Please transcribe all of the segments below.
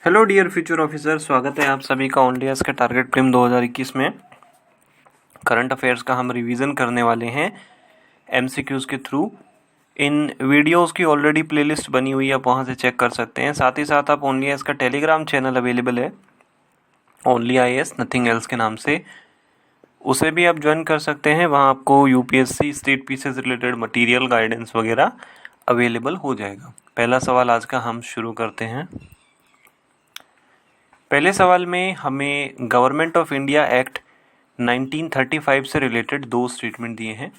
Hello dear future officer, स्वागत है आप सभी का ऑन के टारगेट प्रीलिम 2021 में। करंट अफेयर्स का हम रिवीजन करने वाले हैं एमसीक्यूज़ के थ्रू। इन वीडियोस की ऑलरेडी प्लेलिस्ट बनी हुई है, आप वहाँ से चेक कर सकते हैं। साथ ही साथ आप ओनली आईएएस का टेलीग्राम चैनल अवेलेबल है, ओनली आईएएस नथिंग एल्स के नाम से, उसे भी आप ज्वाइन कर सकते हैं। वहाँ आपको यूपीएससी स्टेट पी से रिलेटेड मटीरियल गाइडेंस वगैरह अवेलेबल हो जाएगा। पहला सवाल आज का हम शुरू करते हैं। पहले सवाल में हमें गवर्नमेंट ऑफ इंडिया एक्ट 1935 से रिलेटेड दो स्टेटमेंट दिए हैं।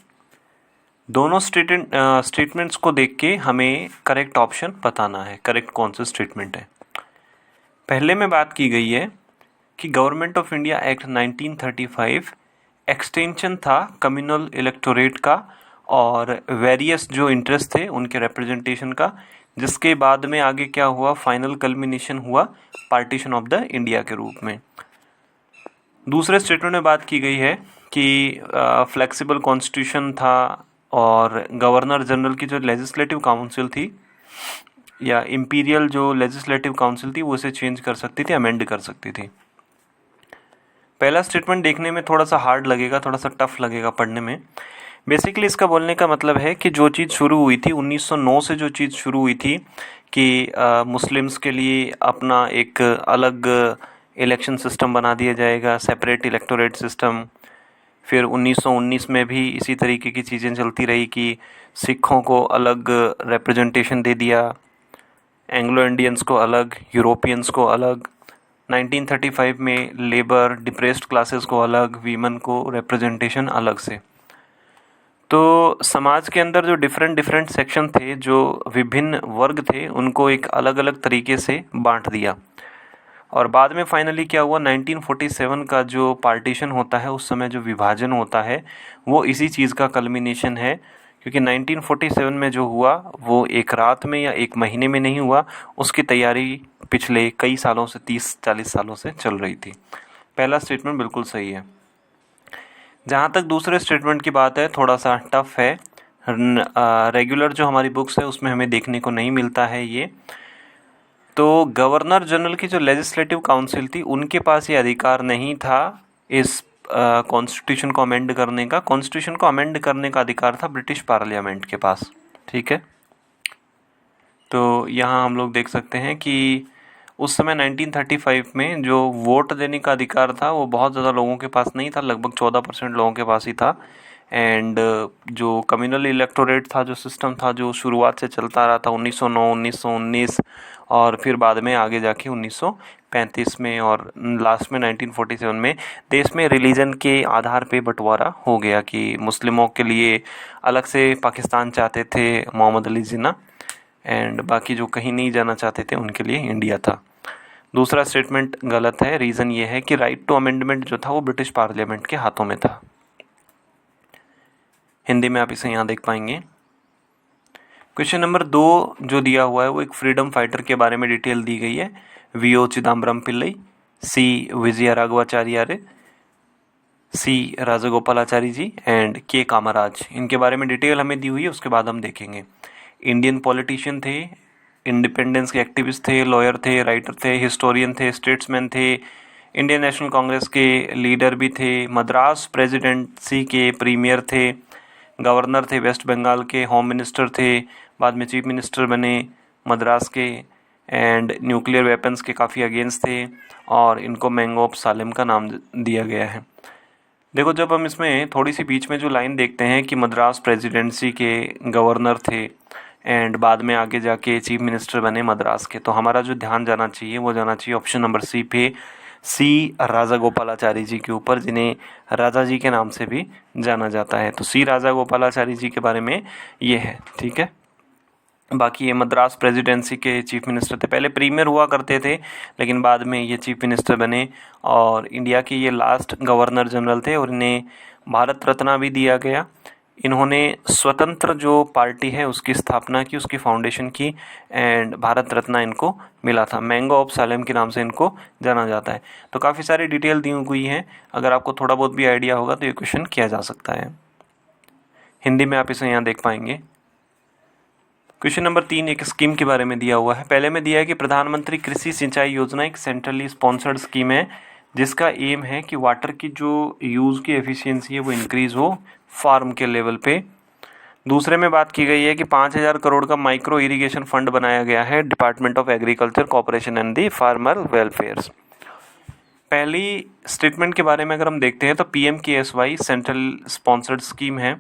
दोनों स्टेटमेंट्स को देख के हमें करेक्ट ऑप्शन बताना है, करेक्ट कौन सा स्टेटमेंट है। पहले में बात की गई है कि government of India act 1935 extension था कम्युनल इलेक्टोरेट का और वेरियस जो इंटरेस्ट थे उनके रिप्रेजेंटेशन का, जिसके बाद में आगे क्या हुआ, फाइनल कल्मिनेशन हुआ पार्टीशन ऑफ द इंडिया के रूप में। दूसरे स्टेटमेंट में बात की गई है कि फ्लेक्सिबल कॉन्स्टिट्यूशन था और गवर्नर जनरल की जो लेजिस्लेटिव काउंसिल थी या इंपीरियल जो लेजिस्लेटिव काउंसिल थी वो इसे चेंज कर सकती थी, अमेंड कर सकती थी। पहला स्टेटमेंट देखने में थोड़ा सा हार्ड लगेगा, थोड़ा सा टफ लगेगा पढ़ने में। बेसिकली इसका बोलने का मतलब है कि जो चीज़ शुरू हुई थी 1909 से, जो चीज़ शुरू हुई थी कि मुस्लिम्स के लिए अपना एक अलग इलेक्शन सिस्टम बना दिया जाएगा, सेपरेट इलेक्टोरेट सिस्टम। फिर 1919 में भी इसी तरीके की चीज़ें चलती रही कि सिखों को अलग रिप्रेजेंटेशन दे दिया, एंग्लो इंडियंस को अलग, यूरोपियंस को अलग। 1935 में लेबर डिप्रेस्ड क्लासेस को अलग, वीमेन को रिप्रेजेंटेशन अलग से। तो समाज के अंदर जो डिफरेंट सेक्शन थे, जो विभिन्न वर्ग थे, उनको एक अलग अलग तरीके से बांट दिया। और बाद में फाइनली क्या हुआ, 1947 का जो पार्टीशन होता है, उस समय जो विभाजन होता है, वो इसी चीज़ का कल्मिनेशन है। क्योंकि 1947 में जो हुआ वो एक रात में या एक महीने में नहीं हुआ, उसकी तैयारी पिछले कई सालों से, 30-40 सालों से चल रही थी। पहला स्टेटमेंट बिल्कुल सही है। जहाँ तक दूसरे स्टेटमेंट की बात है, थोड़ा सा टफ है। रेगुलर जो हमारी बुक्स है उसमें हमें देखने को नहीं मिलता है ये। तो गवर्नर जनरल की जो लेजिस्लेटिव काउंसिल थी, उनके पास ये अधिकार नहीं था इस कॉन्स्टिट्यूशन को अमेंड करने का। कॉन्स्टिट्यूशन को अमेंड करने का अधिकार था ब्रिटिश पार्लियामेंट के पास। ठीक है, तो यहाँ हम लोग देख सकते हैं कि उस समय 1935 में जो वोट देने का अधिकार था वो बहुत ज़्यादा लोगों के पास नहीं था, लगभग 14% लोगों के पास ही था। एंड जो कम्युनल इलेक्टोरेट था, जो सिस्टम था, जो शुरुआत से चलता रहा था 1909, 1919 और फिर बाद में आगे जाके 1935 में और लास्ट में 1947 में देश में रिलीजन के आधार पे बंटवारा हो गया कि मुस्लिमों के लिए अलग से पाकिस्तान चाहते थे मोहम्मद अली जिन्ना, एंड बाकी जो कहीं नहीं जाना चाहते थे उनके लिए इंडिया था। दूसरा स्टेटमेंट गलत है। रीज़न ये है कि राइट टू अमेंडमेंट जो था वो ब्रिटिश पार्लियामेंट के हाथों में था। हिंदी में आप इसे यहाँ देख पाएंगे। क्वेश्चन नंबर 2 जो दिया हुआ है वो एक फ्रीडम फाइटर के बारे में डिटेल दी गई है। VO Chidambaram Pillai, C Vijaya Raghavacharya, C Rajagopalachari ji and K Kamaraj, इनके बारे में डिटेल हमें दी हुई है, उसके बाद हम देखेंगे। इंडियन पॉलिटिशियन थे, इंडिपेंडेंस के एक्टिविस्ट थे, लॉयर थे, राइटर थे, हिस्टोरियन थे, स्टेट्समैन थे, इंडियन नेशनल कांग्रेस के लीडर भी थे, मद्रास प्रेसिडेंसी के प्रीमियर थे, गवर्नर थे वेस्ट बंगाल के, होम मिनिस्टर थे, बाद में चीफ मिनिस्टर बने मद्रास के, एंड न्यूक्लियर वेपन्स के काफ़ी अगेंस्ट थे और इनको मैंगो ऑफ सालेम का नाम दिया गया है। देखो, जब हम इसमें थोड़ी सी बीच में जो लाइन देखते हैं कि मद्रास प्रेसिडेंसी के गवर्नर थे एंड बाद में आगे जाके चीफ मिनिस्टर बने मद्रास के, तो हमारा जो ध्यान जाना चाहिए वो जाना चाहिए ऑप्शन नंबर सी पे, सी राजा गोपालाचारी जी के ऊपर, जिन्हें राजा जी के नाम से भी जाना जाता है। तो सी राजा गोपालाचारी जी के बारे में ये है। ठीक है, बाकी ये मद्रास प्रेसिडेंसी के चीफ मिनिस्टर थे, पहले प्रीमियर हुआ करते थे लेकिन बाद में ये चीफ मिनिस्टर बने और इंडिया के ये लास्ट गवर्नर जनरल थे और इन्हें भारत रत्न भी दिया गया। इन्होंने स्वतंत्र जो पार्टी है उसकी स्थापना की, उसकी फाउंडेशन की एंड भारत रत्न इनको मिला था। मैंगो ऑफ सालेम के नाम से इनको जाना जाता है। तो काफ़ी सारी डिटेल दी हुई है, अगर आपको थोड़ा बहुत भी आइडिया होगा तो ये क्वेश्चन किया जा सकता है। हिंदी में आप इसे यहाँ देख पाएंगे। क्वेश्चन नंबर 3 एक स्कीम के बारे में दिया हुआ है। पहले में दिया है कि प्रधानमंत्री कृषि सिंचाई योजना एक सेंट्रली स्पॉन्सर्ड स्कीम है जिसका एम है कि वाटर की जो यूज़ की एफिशिएंसी है वो इंक्रीज़ हो फार्म के लेवल पे। दूसरे में बात की गई है कि 5,000 करोड़ का माइक्रो इरिगेशन फंड बनाया गया है department of agriculture corporation and the farmer welfare. पहली स्टेटमेंट के बारे में अगर हम देखते हैं तो PMKSY सेंट्रल स्पॉन्सर्ड स्कीम है।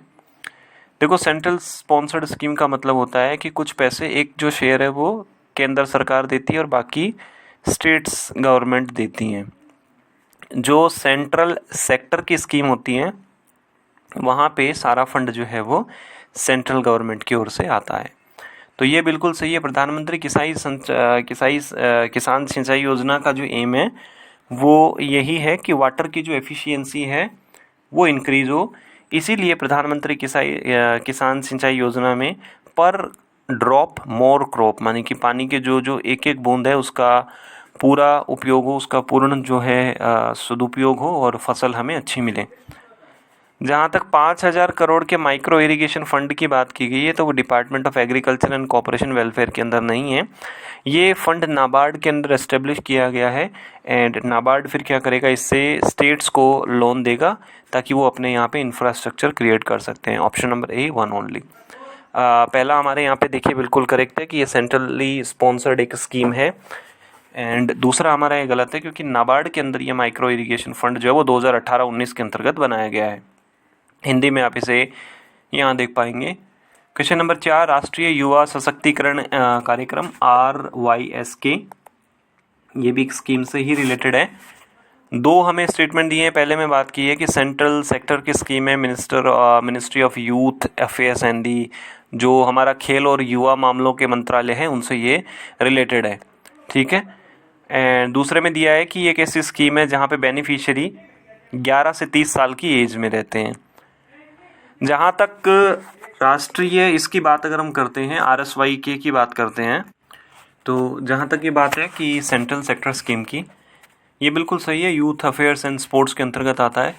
देखो, सेंट्रल स्पॉन्सर्ड स्कीम का मतलब होता है कि कुछ पैसे, एक जो शेयर है वो केंद्र सरकार देती है और बाकी स्टेट्स गवर्नमेंट देती हैं। जो सेंट्रल सेक्टर की स्कीम होती हैं वहाँ पे सारा फंड जो है वो सेंट्रल गवर्नमेंट की ओर से आता है। तो ये बिल्कुल सही है। प्रधानमंत्री किसान सिंचाई योजना का जो एम है वो यही है कि वाटर की जो एफिशिएंसी है वो इंक्रीज़ हो। इसीलिए प्रधानमंत्री किसान सिंचाई योजना में पर ड्रॉप मोर क्रॉप, माने कि पानी के जो एक एक बूंद है उसका पूरा उपयोग हो, उसका पूर्ण जो है सदुपयोग हो और फसल हमें अच्छी मिले। जहाँ तक 5,000 करोड़ के माइक्रो इरिगेशन फंड की बात की गई है तो वो department of agriculture and corporation welfare के अंदर नहीं है। ये फंड नाबार्ड के अंदर एस्टेब्लिश किया गया है एंड नाबार्ड फिर क्या करेगा, इससे स्टेट्स को लोन देगा ताकि वो अपने यहाँ पे इंफ्रास्ट्रक्चर क्रिएट कर सकते हैं। Option number A 1 only. पहला हमारे यहाँ पे देखिए बिल्कुल करेक्ट है कि ये सेंट्रली स्पॉन्सर्ड एक स्कीम है एंड दूसरा हमारा ये गलत है क्योंकि नाबार्ड के अंदर ये माइक्रो इरिगेशन फंड जो है वो 2018-19 के अंतर्गत बनाया गया है। हिंदी में आप इसे यहाँ देख पाएंगे। क्वेश्चन नंबर 4 राष्ट्रीय युवा सशक्तिकरण कार्यक्रम RYSK, ये भी एक स्कीम से ही रिलेटेड है। दो हमें स्टेटमेंट दिए हैं। पहले में बात की है कि सेंट्रल सेक्टर की स्कीम है ministry of youth affairs and the, जो हमारा खेल और युवा मामलों के मंत्रालय है उनसे ये रिलेटेड है, ठीक है। एंड दूसरे में दिया है कि ये एक ऐसी स्कीम है जहाँ पे बेनिफिशियरी 11 से 30 साल की एज में रहते हैं। जहाँ तक राष्ट्रीय इसकी बात अगर हम करते हैं, RSYK की बात करते हैं, तो जहाँ तक ये बात है कि सेंट्रल सेक्टर स्कीम की, ये बिल्कुल सही है, यूथ अफेयर्स एंड स्पोर्ट्स के अंतर्गत आता है।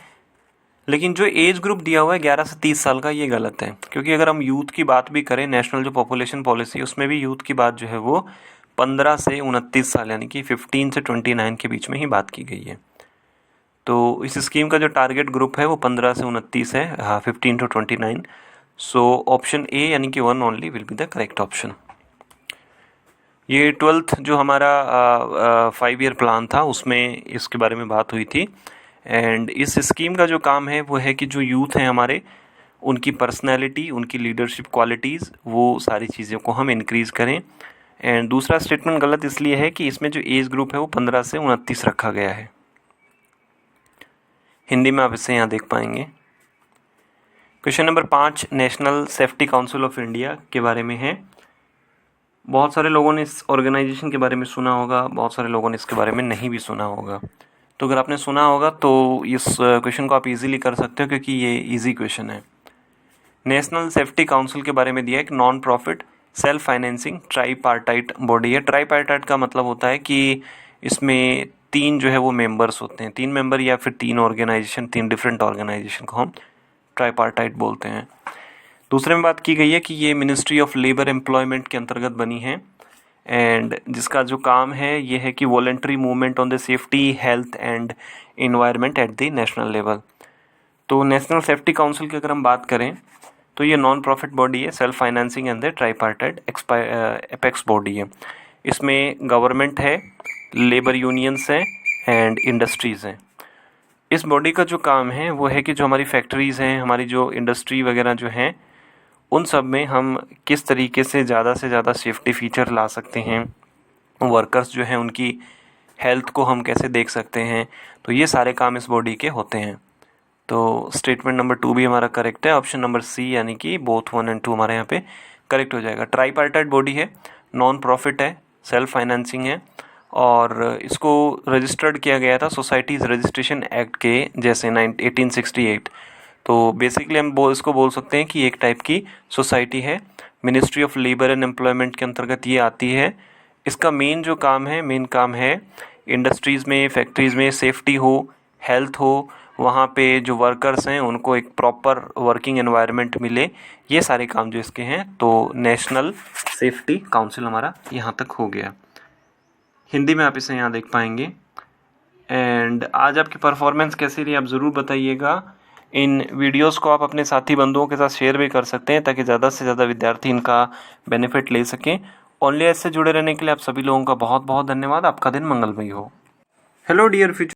लेकिन जो एज ग्रुप दिया हुआ है 11 से 30 साल का, ये गलत है क्योंकि अगर हम यूथ की बात भी करें, नेशनल जो पॉपुलेशन पॉलिसी उसमें भी यूथ की बात जो है वो 15 से 29 साल यानी कि 15 से 29 के बीच में ही बात की गई है। तो इस स्कीम का जो टारगेट ग्रुप है वो 15 से 29 है, 15 to 29। सो ऑप्शन A यानी कि 1 only will be the correct option. ये 12th जो हमारा 5 ईयर प्लान था उसमें इसके बारे में बात हुई थी एंड इस स्कीम का जो काम है वो है कि जो यूथ हैं हमारे, उनकी पर्सनैलिटी, उनकी लीडरशिप क्वालिटीज़, वो सारी चीज़ों को हम इंक्रीज़ करें। एंड दूसरा स्टेटमेंट गलत इसलिए है कि इसमें जो एज ग्रुप है वो 15 से 29 रखा गया है। हिंदी में आप इसे यहाँ देख पाएंगे। Question number 5 national safety council of India के बारे में है। बहुत सारे लोगों ने इस ऑर्गेनाइजेशन के बारे में सुना होगा, बहुत सारे लोगों ने इसके बारे में नहीं भी सुना होगा। तो अगर आपने सुना होगा तो इस क्वेश्चन को आप इजीली कर सकते हो क्योंकि ये इजी क्वेश्चन है। नेशनल सेफ्टी काउंसिल के बारे में दिया है कि non profit self financing tripartite body है। ट्राईपार्टाइट का मतलब होता है कि इसमें 3 जो है वो मेंबर्स होते हैं, 3 मेंबर या फिर 3 ऑर्गेनाइजेशन, 3 डिफरेंट ऑर्गेनाइजेशन को हम ट्राईपार्टाइट बोलते हैं। दूसरे में बात की गई है कि ये मिनिस्ट्री ऑफ लेबर एम्प्लॉयमेंट के अंतर्गत बनी है एंड जिसका जो काम है ये है कि voluntary movement on the safety health and environment at the national level. तो नेशनल सेफ्टी काउंसिल की अगर हम बात करें तो ये नॉन प्रॉफिट बॉडी है, self financing and the tripartite apex body है। इसमें गवर्नमेंट है, लेबर यूनियंस हैं एंड इंडस्ट्रीज़ हैं। इस बॉडी का जो काम है वो है कि जो हमारी फैक्ट्रीज़ हैं, हमारी जो इंडस्ट्री वगैरह जो हैं, उन सब में हम किस तरीके से ज़्यादा सेफ्टी फीचर ला सकते हैं, वर्कर्स जो हैं उनकी हेल्थ को हम कैसे देख सकते हैं, तो ये सारे काम इस बॉडी के होते हैं। तो स्टेटमेंट नंबर 2 भी हमारा करेक्ट है। ऑप्शन नंबर C यानी कि बोथ 1 और 2 हमारे यहाँ पे करेक्ट हो जाएगा। ट्राईपार्टाइट बॉडी है, नॉन प्रॉफिट है, सेल्फ फाइनेंसिंग है और इसको रजिस्टर्ड किया गया था सोसाइटीज़ रजिस्ट्रेशन एक्ट के जैसे 1868। तो बेसिकली हम इसको बोल सकते हैं कि एक टाइप की सोसाइटी है। Ministry of labour and employment के अंतर्गत ये आती है। इसका मेन काम है इंडस्ट्रीज़ में, फैक्ट्रीज़ में सेफ्टी हो, हेल्थ हो, वहाँ पे जो वर्कर्स हैं उनको एक प्रॉपर वर्किंग एनवायरनमेंट मिले, ये सारे काम जो इसके हैं। तो नेशनल सेफ्टी काउंसिल हमारा यहाँ तक हो गया। हिंदी में आप इसे यहाँ देख पाएंगे। एंड आज आपकी परफॉर्मेंस कैसी रही आप ज़रूर बताइएगा। इन वीडियोस को आप अपने साथी बंधुओं के साथ शेयर भी कर सकते हैं ताकि ज़्यादा से ज़्यादा विद्यार्थी इनका बेनिफिट ले सकें। ओनली ऐसे जुड़े रहने के लिए आप सभी लोगों का बहुत बहुत धन्यवाद। आपका दिन मंगलमय हो। Hello dear future